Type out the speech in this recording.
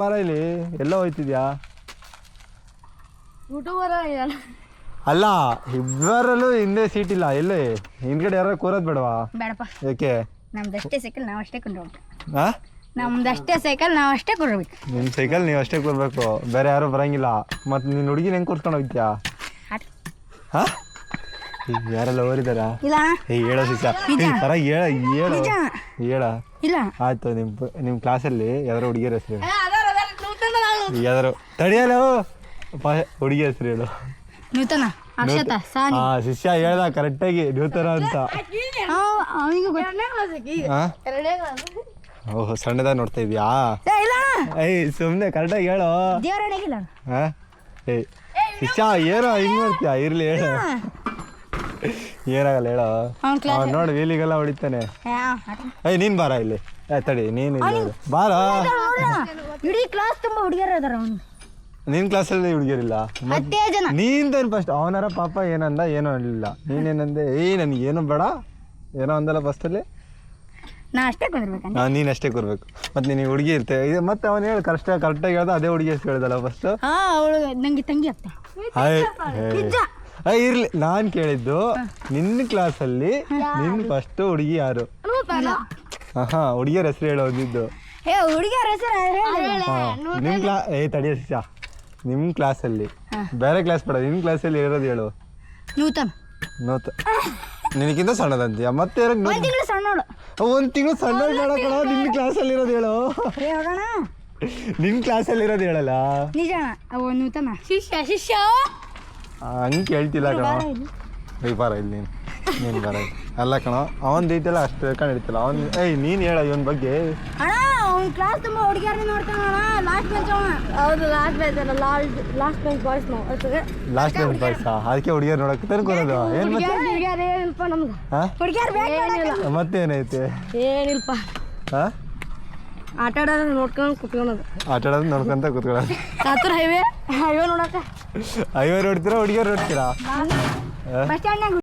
ಬಾರ ಇಲ್ಲಿ ಎಲ್ಲ ಹೋಯ್ತಿದ್ಯಾ? ಯೂಟ್ಯೂಬರ್ ಅಲ್ಲ, ಇಬ್ಬರಲ್ಲೂ ಹಿಂದೆ ಸೀಟ್ ಇಲ್ಲ. ಎಲ್ಲಿ ಹಿಂದ್ಗಡೆ ಯಾರು ಕೂರೋದು ಬೇಡವಾ? ಬೇಡಪ್ಪ, ಯಾಕೆ? ನಮ್ದಷ್ಟೇ ಸೈಕಲ್ ನಾವು ಅಷ್ಟೇ ಕೊಂಡ್ಬೇಕು. ಹಾ, ನಮ್ದಷ್ಟೇ ಸೈಕಲ್ ನಾವು ಅಷ್ಟೇ ಕೊಡ್ಬೇಕು. ನಿಮ್ಮ ಸೈಕಲ್ ನೀವು ಅಷ್ಟೇ ಕೂರ್ಬೇಕು, ಬೇರೆ ಯಾರು ಬರಂಗಿಲ್ಲ. ಮತ್ತು ನೀನು ಹುಡುಗಿನ ಹೆಂಗೆ ಕೂರ್ಸ್ಕೊಂಡು ಹೋಗ್ತೀಯಾ? ಹಾ, ಯಾರೆಲ್ಲ ಓರಿದಾರ? ಇಲ್ಲ ಹೇಳೋ ಶಿಷ್ಯ ಸರ ಹೇಳ ಹೇಳ ಹೇಳ ಇಲ್ಲ. ಆಯ್ತು. ನಿಮ್ಮ ಕ್ಲಾಸಲ್ಲಿ ಯಾವ್ದಾರು ಹುಡುಗಿಯರ ಹೆಸರು ಹೇಳು. ಯಾವ್ದಾರು ತಡಿಯಲ್ಲ ಹುಡುಗಿ ಹೆಸರು ಹೇಳು. ನೂತನ, ಅಕ್ಷತಾ, ಸಾನಿ. ಹಾ, ಶಿಷ್ಯ ಹೇಳ್ದ ಕರೆಕ್ಟಾಗಿ ನೂತನ ಅಂತ. ಓಹ್, ಸಣ್ಣದಾಗ ನೋಡ್ತಾ ಇದೀಯಾ? ಏಯ್ ಸುಮ್ಮನೆ ಕರೆಕ್ಟಾಗಿ ಹೇಳು. ಹಾ, ಏಯ್ ಶಿಷ್ಯ ಏನೋ ಹಿಂಗೆ ಮಾಡ್ತೀಯಾ? ಇರ್ಲಿ ಹೇಳು, ಏನಾಗಲ್ಲ ಹೇಳು. ನೋಡಿ ವೀಲಿಗೆಲ್ಲ ಹೊಡಿತಾನೆ. ಏಯ್ ನೀನು ಬಾರ ಇಲ್ಲಿ. ತಡಿ, ನೀನು ಬಾರ. ಇಡೀ ಕ್ಲಾಸ್ ತುಂಬಾ ಹುಡುಗಿಯರು ಇದಾರೆ. ನಿನ್ನ ಕ್ಲಾಸಲ್ಲಿ ಹುಡುಗಿಯರಿಲ್ಲ? ನೀನ್ ಫಸ್ಟ್ ಅವನಾರ ಪಾಪ ಏನಂದ? ಏನೋ ಅನ್ಲಿಲ್ಲ. ನೀನೇನಂದೆ? ನನಗೆ ಏನು ಬೇಡ ಏನೋ ಅಂದಲ್ಲ ಫಸ್ಟಲ್ಲಿ. ನಾ ಅಷ್ಟೇ ಕುಂದಿರ್ಬೇಕು. ನೀನು ಅಷ್ಟೇ ಕೂರ್ಬೇಕು. ಮತ್ತೆ ನೀನು ಹುಡುಗಿ ಇರ್ತೇವೆ ಮತ್ತೆ ಅವನು ಹೇಳಿ ಕರೆಕ್ಟಾಗಿ ಹೇಳ್ದ ಅದೇ ಹುಡುಗಿ ಹೆಸರು ಹೇಳ್ದಲ್ಲ ಫಸ್ಟ್. ಅವಳು ನಂಗೆ ತಂಗಿ ಆಗ್ತಾ. ಇರ್ಲಿ, ನಾನು ಕೇಳಿದ್ದು ನಿನ್ನ ಕ್ಲಾಸಲ್ಲಿ ನಿನ್ನ ಫಸ್ಟ್ ಹುಡುಗಿ ಯಾರು? ಹಾ, ಹುಡುಗಿಯರ ಹೆಸರು ಹೇಳೋದಿದ್ದು. ಹುಡುಗಿಯರ ಹೆಸರು ತಡಿಯ ಶಿಷ್ಯ, ನಿಮ್ಮ ಕ್ಲಾಸಲ್ಲಿ ಬೇರೆ ಕ್ಲಾಸ್ ಬೇಡ, ನಿಮ್ಮ ಕ್ಲಾಸಲ್ಲಿ ಇರೋದು ಹೇಳು. ನೂತನ್. ನಿನಗಿಂತ ಸಣ್ಣದಂತೀಯ ಮತ್ತೆ ಸಣ್ಣೋಳು. ಒಂದು ತಿಂಗಳು ಸಣ್ಣೋಳು ನೋಡೋಣ. ನಿನ್ನ ಕ್ಲಾಸಲ್ಲಿ ಇರೋದು ಹೇಳು. ನಿನ್ನ ಕ್ಲಾಸಲ್ಲಿ ಇರೋದು ಹೇಳಲ್ಲ. ನಿಜ, ಅವ ನೂತನ ಶಿಷ್ಯ. ಹಂಗೆ ಕೇಳ್ತಿಲ್ಲ ಕಣ. ಬಾರ ಇಲ್ಲಿ ನೀನು ಬಾರ ಇಲ್ಲಿ. ಅಲ್ಲ ಕಣ, ಅವನ ರೀತಿಯಲ್ಲ ಅಷ್ಟು ಹೇಳ್ಕೊಂಡು ಹಿಡಿತಿಲ್ಲ ಅವನು. ನೀನು ಹೇಳ ಇವನ ಬಗ್ಗೆ. ಅಣ್ಣ, ಅವ್ನ ಕ್ಲಾಸ್ ತುಂಬ ಹುಡುಗಿಯರನ್ನ ನೋಡ್ತಾನಣ್ಣ. ಲಾಸ್ಟ್ ಬೆಂಚ್ ಅವನ. ಹೌದು, ಲಾಸ್ಟ್ ಬೆಂಚ್ ಅಲ್ಲ, ಲಾಸ್ಟ್ ಬೆಂಚ್ ಬಾಯ್ಸ್ ನಾವು. ಲಾಸ್ಟ್ ಬೆಂಚ್ ಬಾಯ್ಸಾ? ಅದಕ್ಕೆ ಹುಡುಗಿಯರು ನೋಡಕ್ಕೆ ತನ್ಕೊರೋದು ಏನು? ಹುಡುಗಿಯರು ಏನಿಲ್ಪ ನಮ್ಗೆ. ಹುಡುಗಿಯರು ಮತ್ತೇನೈತೆ? ಏನಿಲ್ಪ. ಹಾಂ, ಆಟ ಆಡೋದು ನೋಡ್ಕೊಂಡು ಕುತ್ಕೊಳ್ಳೋದು. ಆಟ ಆಡೋದು ನೋಡ್ಕೊಂತ ಕುತ್ಕೊಳ್ಳೋದು. ಸಾತೂರ್ ಹೈವೇ ನೋಡಕ್ಕೆ. ಹೈವೇ ನೋಡ್ತೀರಾ ಹುಡುಗಿಯರು ನೋಡ್ತೀರಾ? ಬಸ್ ಸ್ಟ್ಯಾಂಡ್ನಾಗ